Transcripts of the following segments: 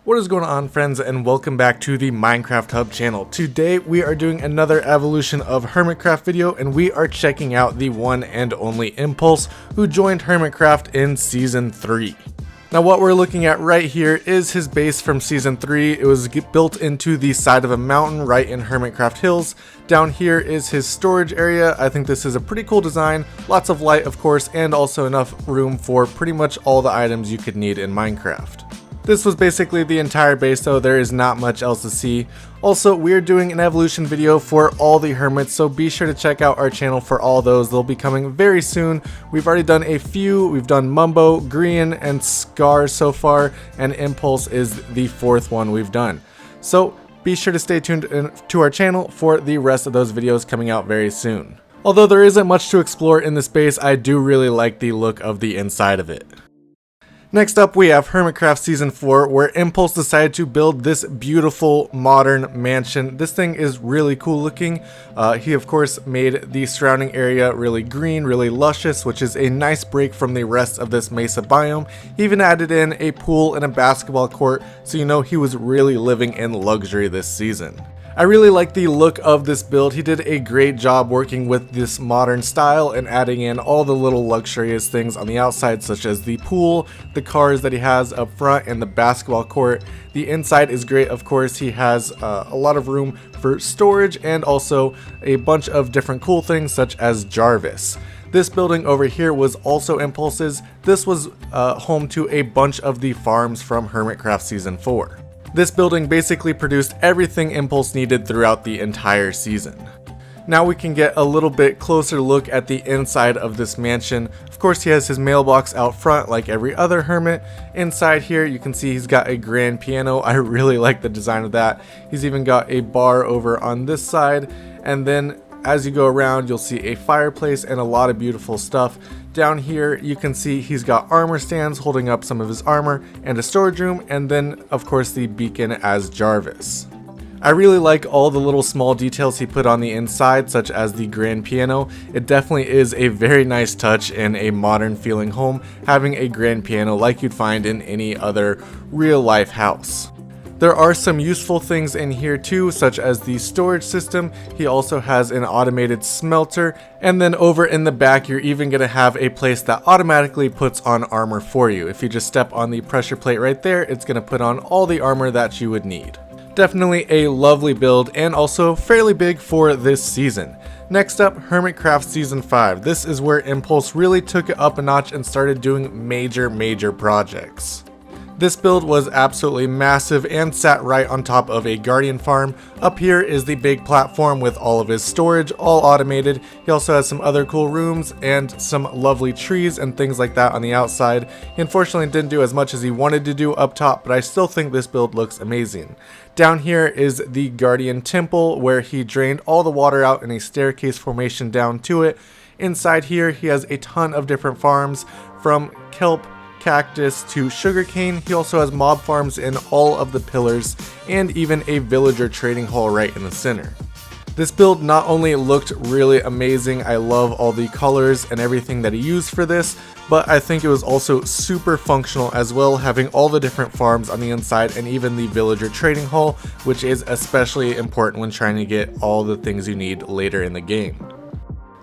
What is going on, friends, and welcome back to the Minecraft Hub channel. Today we are doing another evolution of Hermitcraft video, and we are checking out the one and only Impulse, who joined Hermitcraft in Season 3. Now what we're looking at right here is his base from Season 3. It was built into the side of a mountain right in Hermitcraft Hills. Down here is his storage area. I think this is a pretty cool design. Lots of light, of course, and also enough room for pretty much all the items you could need in Minecraft. This was basically the entire base, though. There is not much else to see. Also, we're doing an evolution video for all the hermits, so be sure to check out our channel for all those. They'll be coming very soon. We've already done a few. We've done Mumbo, Green, and Scar so far, and Impulse is the fourth one we've done. So be sure to stay tuned to our channel for the rest of those videos coming out very soon. Although there isn't much to explore in this base, I do really like the look of the inside of it. Next up, we have Hermitcraft Season 4, where Impulse decided to build this beautiful modern mansion. This thing is really cool looking. He of course made the surrounding area really green, really luscious, which is a nice break from the rest of this mesa biome. He even added in a pool and a basketball court, so you know he was really living in luxury this season. I really like the look of this build. He did a great job working with this modern style and adding in all the little luxurious things on the outside, such as the pool, the cars that he has up front, and the basketball court. The inside is great, of course. He has a lot of room for storage and also a bunch of different cool things such as Jarvis. This building over here was also Impulse's. This was home to a bunch of the farms from Hermitcraft Season 4. This building basically produced everything Impulse needed throughout the entire season. Now we can get a little bit closer look at the inside of this mansion. Of course, he has his mailbox out front like every other hermit. Inside here you can see he's got a grand piano. I really like the design of that. He's even got a bar over on this side, and then as you go around, you'll see a fireplace and a lot of beautiful stuff. Down here, you can see he's got armor stands holding up some of his armor and a storage room, and then, of course, the beacon as Jarvis. I really like all the little small details he put on the inside, such as the grand piano. It definitely is a very nice touch in a modern feeling home, having a grand piano like you'd find in any other real-life house. There are some useful things in here too, such as the storage system. He also has an automated smelter, and then over in the back you're even going to have a place that automatically puts on armor for you. If you just step on the pressure plate right there, it's going to put on all the armor that you would need. Definitely a lovely build, and also fairly big for this season. Next up, Hermitcraft Season 5. This is where Impulse really took it up a notch and started doing major projects. This build was absolutely massive and sat right on top of a guardian farm. Up here is the big platform with all of his storage, all automated. He also has some other cool rooms and some lovely trees and things like that on the outside. He unfortunately didn't do as much as he wanted to do up top, but I still think this build looks amazing. Down here is the guardian temple, where he drained all the water out in a staircase formation down to it. Inside here he has a ton of different farms, from kelp, cactus to sugarcane. He also has mob farms in all of the pillars, and even a villager trading hall right in the center. This build not only looked really amazing, I love all the colors and everything that he used for this, but I think it was also super functional as well, having all the different farms on the inside and even the villager trading hall, which is especially important when trying to get all the things you need later in the game.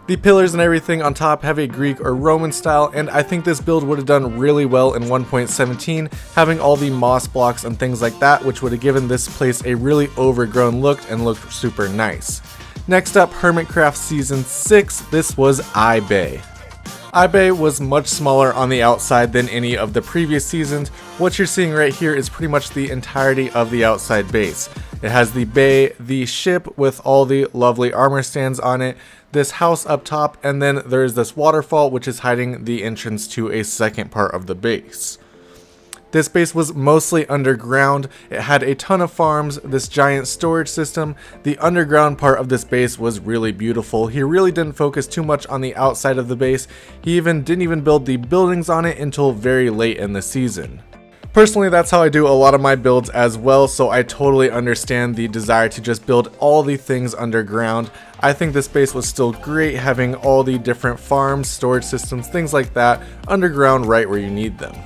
The pillars and everything on top have a Greek or Roman style, and I think this build would have done really well in 1.17, having all the moss blocks and things like that, which would have given this place a really overgrown look and looked super nice. Next up, Hermitcraft Season 6. This was iBay. iBay was much smaller on the outside than any of the previous seasons. What you're seeing right here is pretty much the entirety of the outside base. It has the bay, the ship with all the lovely armor stands on it, this house up top, and then there's this waterfall which is hiding the entrance to a second part of the base. This base was mostly underground. It had a ton of farms, this giant storage system. The underground part of this base was really beautiful. He really didn't focus too much on the outside of the base. He didn't even build the buildings on it until very late in the season. Personally, that's how I do a lot of my builds as well, so I totally understand the desire to just build all the things underground. I think this base was still great, having all the different farms, storage systems, things like that underground right where you need them.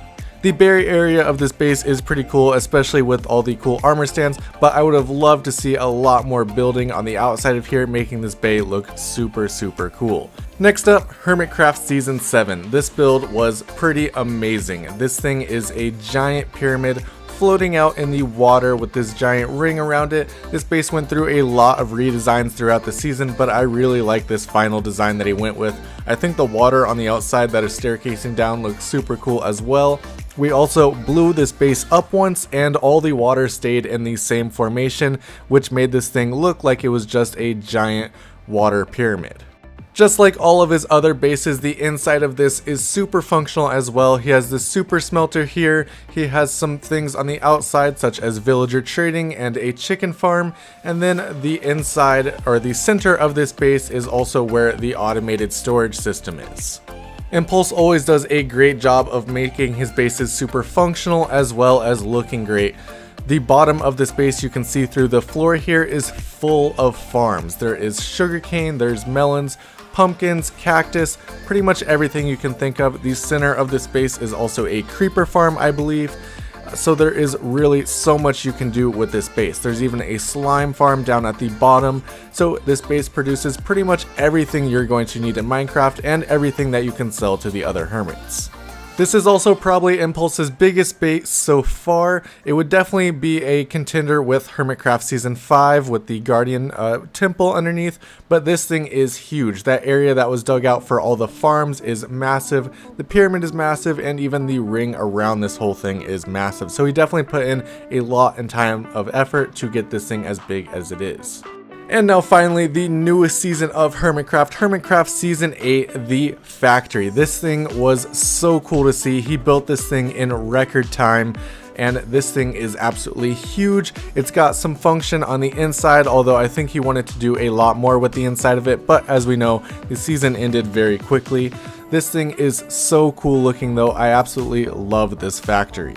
The berry area of this base is pretty cool, especially with all the cool armor stands, but I would have loved to see a lot more building on the outside of here, making this bay look super cool. Next up, Hermitcraft Season 7. This build was pretty amazing. This thing is a giant pyramid floating out in the water with this giant ring around it. This base went through a lot of redesigns throughout the season, but I really like this final design that he went with. I think the water on the outside that is staircasing down looks super cool as well. We also blew this base up once and all the water stayed in the same formation, which made this thing look like it was just a giant water pyramid. Just like all of his other bases, the inside of this is super functional as well. He has this super smelter here. He has some things on the outside such as villager trading and a chicken farm. And then the inside, or the center of this base, is also where the automated storage system is. Impulse always does a great job of making his bases super functional as well as looking great. The bottom of this base, you can see through the floor here, is full of farms. There is sugarcane, there's melons, pumpkins, cactus, pretty much everything you can think of. The center of this base is also a creeper farm, I believe. So there is really so much you can do with this base. There's even a slime farm down at the bottom. So this base produces pretty much everything you're going to need in Minecraft and everything that you can sell to the other hermits. This is also probably Impulse's biggest base so far. It would definitely be a contender with Hermitcraft Season 5 with the Guardian Temple underneath, but this thing is huge. That area that was dug out for all the farms is massive, the pyramid is massive, and even the ring around this whole thing is massive. So he definitely put in a lot and time of effort to get this thing as big as it is. And now finally, the newest season of Hermitcraft, Hermitcraft Season 8, The Factory. This thing was so cool to see. He built this thing in record time, and this thing is absolutely huge. It's got some function on the inside, although I think he wanted to do a lot more with the inside of it, but as we know, the season ended very quickly. This thing is so cool looking though. I absolutely love this factory.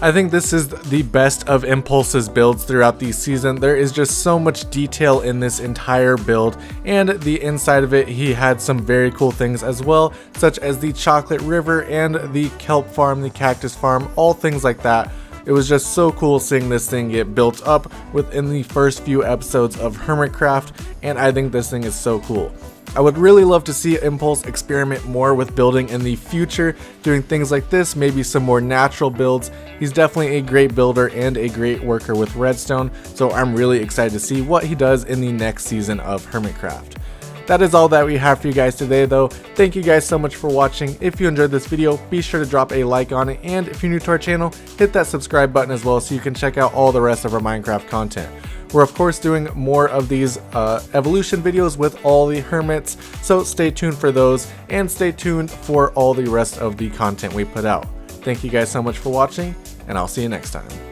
I think this is the best of Impulse's builds throughout the season. There is just so much detail in this entire build, and the inside of it, he had some very cool things as well, such as the chocolate river and the kelp farm, the cactus farm, all things like that. It was just so cool seeing this thing get built up within the first few episodes of Hermitcraft, and I think this thing is so cool. I would really love to see Impulse experiment more with building in the future, doing things like this, maybe some more natural builds. He's definitely a great builder and a great worker with redstone, so I'm really excited to see what he does in the next season of Hermitcraft. That is all that we have for you guys today though. Thank you guys so much for watching. If you enjoyed this video, be sure to drop a like on it, and if you're new to our channel, hit that subscribe button as well so you can check out all the rest of our Minecraft content. We're of course doing more of these evolution videos with all the hermits, so stay tuned for those, and stay tuned for all the rest of the content we put out. Thank you guys so much for watching, and I'll see you next time.